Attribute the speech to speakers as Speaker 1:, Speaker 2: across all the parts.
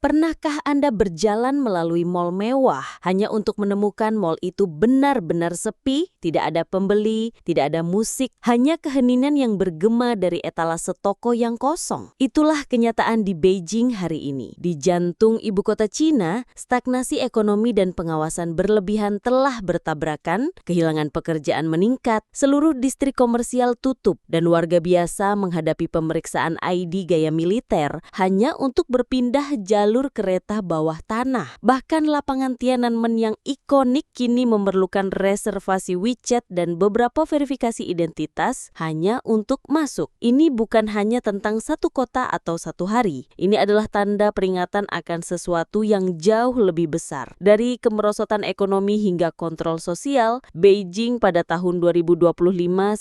Speaker 1: Pernahkah Anda berjalan melalui mal mewah hanya untuk menemukan mal itu benar-benar sepi, tidak ada pembeli, tidak ada musik, hanya keheningan yang bergema dari etalase toko yang kosong? Itulah kenyataan di Beijing hari ini. Di jantung ibu kota Cina, stagnasi ekonomi dan pengawasan berlebihan telah bertabrakan, kehilangan pekerjaan meningkat, seluruh distrik komersial tutup, dan warga biasa menghadapi pemeriksaan ID gaya militer hanya untuk berpindah jalur kereta bawah tanah. Bahkan lapangan Tiananmen yang ikonik kini memerlukan reservasi WeChat dan beberapa verifikasi identitas hanya untuk masuk. Ini bukan hanya tentang satu kota atau satu hari. Ini adalah tanda peringatan akan sesuatu yang jauh lebih besar. Dari kemerosotan ekonomi hingga kontrol sosial, Beijing pada tahun 2025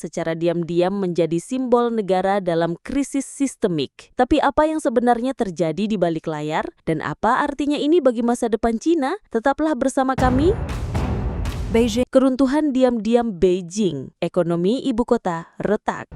Speaker 1: secara diam-diam menjadi simbol negara dalam krisis sistemik. Tapi apa yang sebenarnya terjadi di balik layar? Dan apa artinya ini bagi masa depan Cina? Tetaplah bersama kami. Beijing. Keruntuhan diam-diam Beijing. Ekonomi ibu kota retak.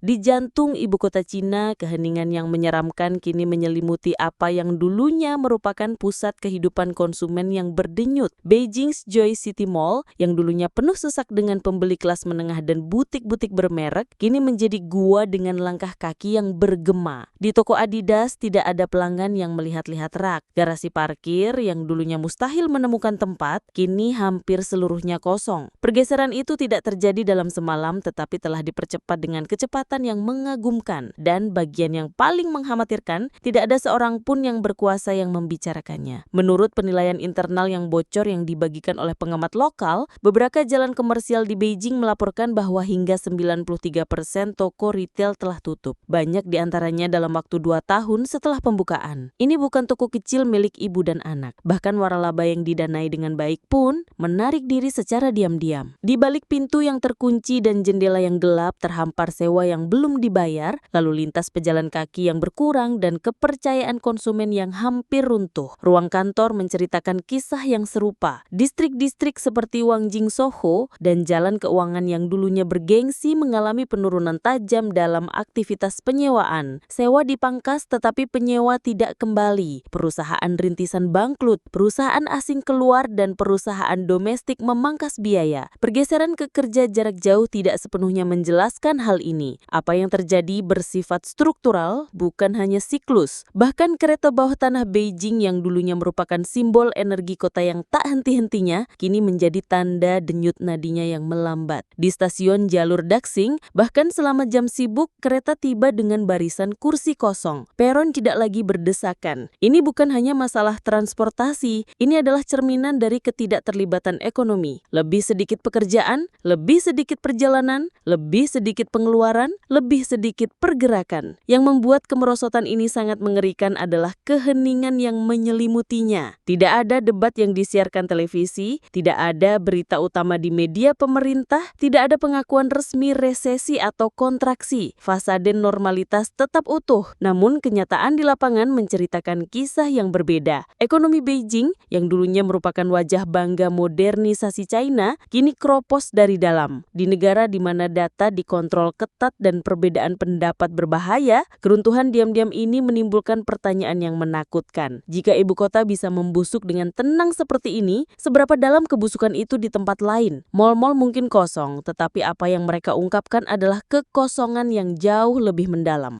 Speaker 1: Di jantung ibu kota Cina, keheningan yang menyeramkan kini menyelimuti apa yang dulunya merupakan pusat kehidupan konsumen yang berdenyut. Beijing's Joy City Mall, yang dulunya penuh sesak dengan pembeli kelas menengah dan butik-butik bermerek, kini menjadi gua dengan langkah kaki yang bergema. Di toko Adidas tidak ada pelanggan yang melihat-lihat rak. Garasi parkir yang dulunya mustahil menemukan tempat, kini hampir seluruhnya kosong. Pergeseran itu tidak terjadi dalam semalam, tetapi telah dipercepat dengan kecepatan yang mengagumkan, dan bagian yang paling mengkhawatirkan, tidak ada seorang pun yang berkuasa yang membicarakannya. Menurut penilaian internal yang bocor yang dibagikan oleh pengamat lokal, beberapa jalan komersial di Beijing melaporkan bahwa hingga 93% toko retail telah tutup. Banyak diantaranya dalam waktu 2 tahun setelah pembukaan. Ini bukan toko kecil milik ibu dan anak. Bahkan waralaba yang didanai dengan baik pun menarik diri secara diam-diam. Di balik pintu yang terkunci dan jendela yang gelap, terhampar sewa yang belum dibayar, lalu lintas pejalan kaki yang berkurang, dan kepercayaan konsumen yang hampir runtuh. Ruang kantor menceritakan kisah yang serupa. Distrik-distrik seperti Wangjing Soho dan jalan keuangan yang dulunya bergengsi mengalami penurunan tajam dalam aktivitas penyewaan. Sewa dipangkas tetapi penyewa tidak kembali. Perusahaan rintisan bangkrut, perusahaan asing keluar, dan perusahaan domestik memangkas biaya. Pergeseran ke kerja jarak jauh tidak sepenuhnya menjelaskan hal ini. Apa yang terjadi bersifat struktural, bukan hanya siklus. Bahkan kereta bawah tanah Beijing yang dulunya merupakan simbol energi kota yang tak henti-hentinya, kini menjadi tanda denyut nadinya yang melambat. Di stasiun jalur Daxing, bahkan selama jam sibuk, kereta tiba dengan barisan kursi kosong. Peron tidak lagi berdesakan. Ini bukan hanya masalah transportasi, ini adalah cerminan dari ketidakterlibatan ekonomi. Lebih sedikit pekerjaan, lebih sedikit perjalanan, lebih sedikit pengeluaran, lebih sedikit pergerakan. Yang membuat kemerosotan ini sangat mengerikan adalah keheningan yang menyelimutinya. Tidak ada debat yang disiarkan televisi, tidak ada berita utama di media pemerintah, tidak ada pengakuan resmi resesi atau kontraksi. Fasade normalitas tetap utuh, namun kenyataan di lapangan menceritakan kisah yang berbeda. Ekonomi Beijing, yang dulunya merupakan wajah bangga modernisasi China, kini kropos dari dalam. Di negara di mana data dikontrol ketat dan perbedaan pendapat berbahaya, keruntuhan diam-diam ini menimbulkan pertanyaan yang menakutkan. Jika ibu kota bisa membusuk dengan tenang seperti ini, seberapa dalam kebusukan itu di tempat lain? Mal-mal mungkin kosong, tetapi apa yang mereka ungkapkan adalah kekosongan yang jauh lebih mendalam.